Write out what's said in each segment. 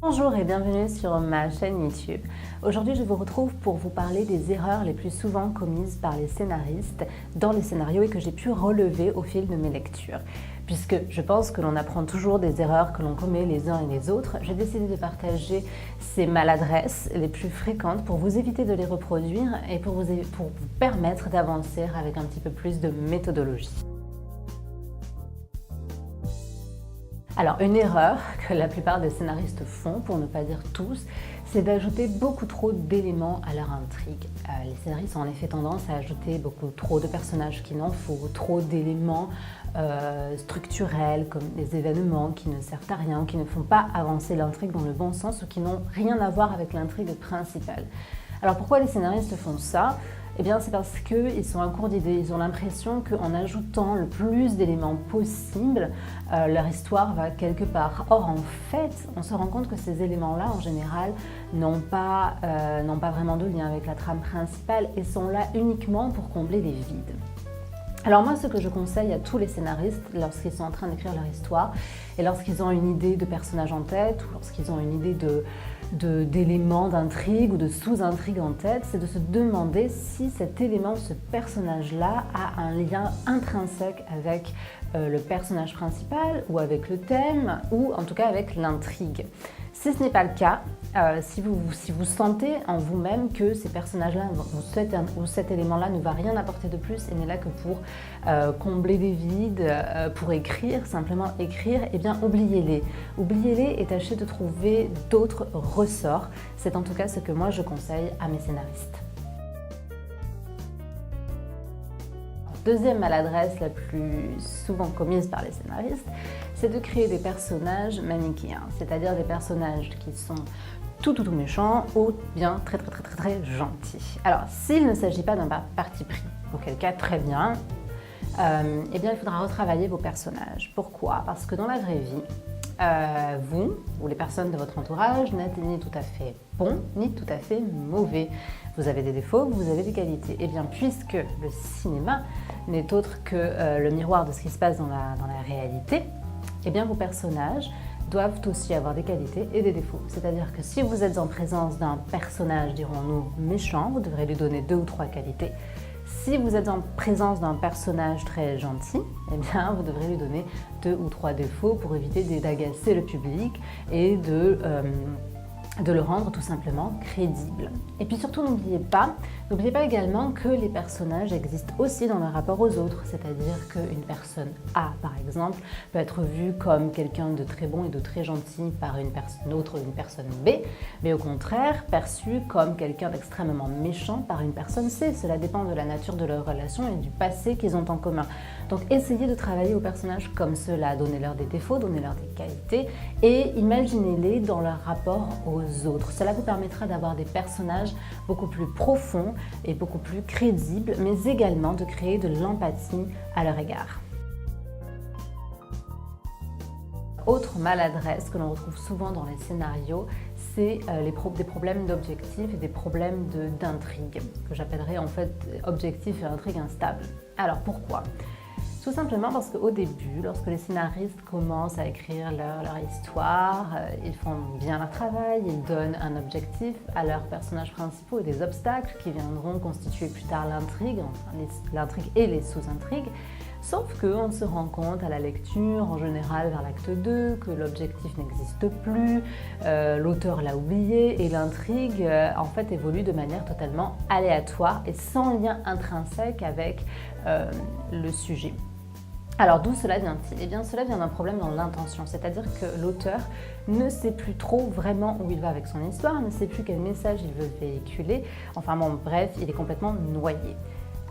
Bonjour et bienvenue sur ma chaîne YouTube. Aujourd'hui, je vous retrouve pour vous parler des erreurs les plus souvent commises par les scénaristes dans les scénarios et que j'ai pu relever au fil de mes lectures. Puisque je pense que l'on apprend toujours des erreurs que l'on commet les uns et les autres, j'ai décidé de partager ces maladresses les plus fréquentes pour vous éviter de les reproduire et pour vous permettre d'avancer avec un petit peu plus de méthodologie. Alors, une erreur que la plupart des scénaristes font, pour ne pas dire tous, c'est d'ajouter beaucoup trop d'éléments à leur intrigue. Les scénaristes ont en effet tendance à ajouter beaucoup trop de personnages qu'il n'en faut, trop d'éléments structurels comme des événements qui ne servent à rien, qui ne font pas avancer l'intrigue dans le bon sens ou qui n'ont rien à voir avec l'intrigue principale. Alors pourquoi les scénaristes font ça ? Eh bien, c'est parce qu'ils sont à court d'idées. Ils ont l'impression qu'en ajoutant le plus d'éléments possible, leur histoire va quelque part. Or, en fait, on se rend compte que ces éléments-là, en général, n'ont pas vraiment de lien avec la trame principale et sont là uniquement pour combler les vides. Alors moi, ce que je conseille à tous les scénaristes lorsqu'ils sont en train d'écrire leur histoire et lorsqu'ils ont une idée de personnage en tête ou lorsqu'ils ont une idée d'éléments d'intrigue ou de sous-intrigue en tête, c'est de se demander si cet élément, ce personnage-là, a un lien intrinsèque avec le personnage principal ou avec le thème ou en tout cas avec l'intrigue. Si ce n'est pas le cas, si vous sentez en vous-même que ces personnages-là ou cet élément-là ne va rien apporter de plus et n'est là que pour combler des vides, pour écrire, simplement écrire, eh bien oubliez-les. Oubliez-les et tâchez de trouver d'autres ressorts. C'est en tout cas ce que moi je conseille à mes scénaristes. Deuxième maladresse la plus souvent commise par les scénaristes, c'est de créer des personnages manichéens, c'est-à-dire des personnages qui sont tout méchants ou bien très gentils. Alors, s'il ne s'agit pas d'un parti pris, auquel cas très bien, eh bien il faudra retravailler vos personnages. Pourquoi ? Parce que dans la vraie vie, vous ou les personnes de votre entourage n'êtes ni tout à fait bon ni tout à fait mauvais. Vous avez des défauts, vous avez des qualités. Et bien puisque le cinéma n'est autre que le miroir de ce qui se passe dans la réalité, et bien vos personnages doivent aussi avoir des qualités et des défauts. C'est-à-dire que si vous êtes en présence d'un personnage, dirons-nous, méchant, vous devrez lui donner 2 ou 3 qualités. Si vous êtes en présence d'un personnage très gentil, eh bien vous devrez lui donner 2 ou 3 défauts pour éviter d'agacer le public et de le rendre tout simplement crédible. Et puis surtout, n'oubliez pas également que les personnages existent aussi dans leur rapport aux autres, c'est-à-dire qu'une personne A, par exemple, peut être vue comme quelqu'un de très bon et de très gentil par une personne B, mais au contraire, perçue comme quelqu'un d'extrêmement méchant par une personne C. Cela dépend de la nature de leur relation et du passé qu'ils ont en commun. Donc essayez de travailler aux personnages comme cela, donnez-leur des défauts, donnez-leur des qualités et imaginez-les dans leur rapport aux autres. Cela vous permettra d'avoir des personnages beaucoup plus profonds et beaucoup plus crédibles, mais également de créer de l'empathie à leur égard. Autre maladresse que l'on retrouve souvent dans les scénarios, c'est des problèmes d'objectifs et des problèmes d'intrigue, que j'appellerais en fait objectifs et intrigues instables. Alors pourquoi ? Tout simplement parce qu'au début, lorsque les scénaristes commencent à écrire leur histoire, ils font bien leur travail, ils donnent un objectif à leurs personnages principaux et des obstacles qui viendront constituer plus tard l'intrigue, enfin l'intrigue et les sous-intrigues. Sauf qu'on se rend compte à la lecture, en général vers l'acte 2, que l'objectif n'existe plus, l'auteur l'a oublié et l'intrigue en fait évolue de manière totalement aléatoire et sans lien intrinsèque avec le sujet. Alors d'où cela vient-il ? Eh bien cela vient d'un problème dans l'intention, c'est-à-dire que l'auteur ne sait plus trop vraiment où il va avec son histoire, ne sait plus quel message il veut véhiculer, enfin bon bref, il est complètement noyé.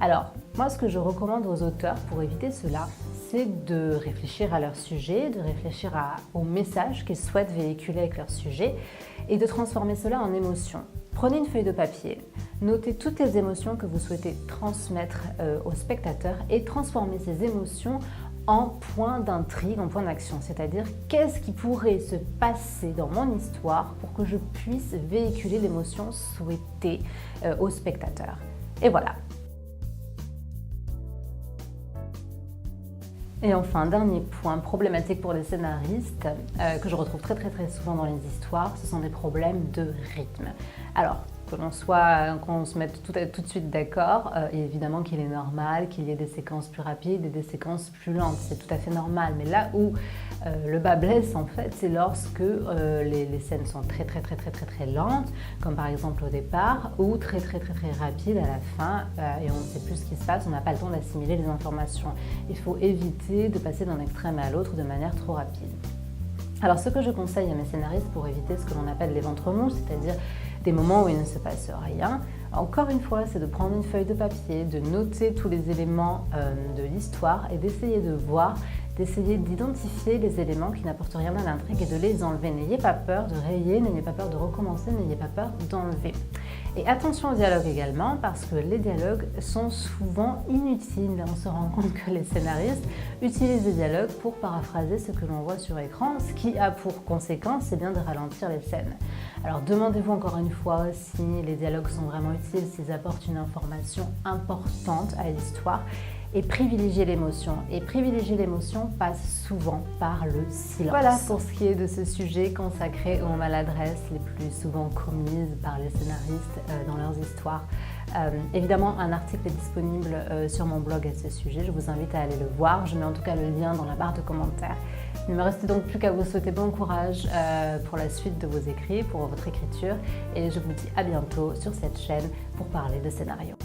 Alors moi ce que je recommande aux auteurs pour éviter cela, c'est de réfléchir à leur sujet, de réfléchir au message qu'ils souhaitent véhiculer avec leur sujet et de transformer cela en émotion. Prenez une feuille de papier, notez toutes les émotions que vous souhaitez transmettre au spectateur et transformez ces émotions en points d'intrigue, en points d'action. C'est-à-dire, qu'est-ce qui pourrait se passer dans mon histoire pour que je puisse véhiculer l'émotion souhaitée au spectateur. Et voilà. Et enfin, dernier point problématique pour les scénaristes, que je retrouve très souvent dans les histoires, ce sont des problèmes de rythme. Alors, qu'on se mette tout de suite d'accord, évidemment qu'il est normal qu'il y ait des séquences plus rapides et des séquences plus lentes, c'est tout à fait normal. Mais là où le bas blesse en fait, c'est lorsque les scènes sont très lentes, comme par exemple au départ, ou très rapides à la fin, et on ne sait plus ce qui se passe, on n'a pas le temps d'assimiler les informations. Il faut éviter de passer d'un extrême à l'autre de manière trop rapide. Alors ce que je conseille à mes scénaristes pour éviter ce que l'on appelle les ventres mous, c'est-à-dire des moments où il ne se passe rien, encore une fois, c'est de prendre une feuille de papier, de noter tous les éléments de l'histoire et d'essayer d'identifier les éléments qui n'apportent rien à l'intrigue et de les enlever. N'ayez pas peur de rayer, n'ayez pas peur de recommencer, n'ayez pas peur d'enlever. Et attention aux dialogues également, parce que les dialogues sont souvent inutiles. On se rend compte que les scénaristes utilisent les dialogues pour paraphraser ce que l'on voit sur écran, ce qui a pour conséquence, c'est bien de ralentir les scènes. Alors demandez-vous encore une fois si les dialogues sont vraiment utiles, s'ils apportent une information importante à l'histoire, et privilégier l'émotion. Et privilégier l'émotion passe souvent par le silence. Voilà pour ce qui est de ce sujet consacré aux maladresses les plus souvent commises par les scénaristes dans leurs histoires. Évidemment, un article est disponible sur mon blog à ce sujet. Je vous invite à aller le voir. Je mets en tout cas le lien dans la barre de commentaires. Il ne me reste donc plus qu'à vous souhaiter bon courage pour la suite de vos écrits, pour votre écriture. Et je vous dis à bientôt sur cette chaîne pour parler de scénario.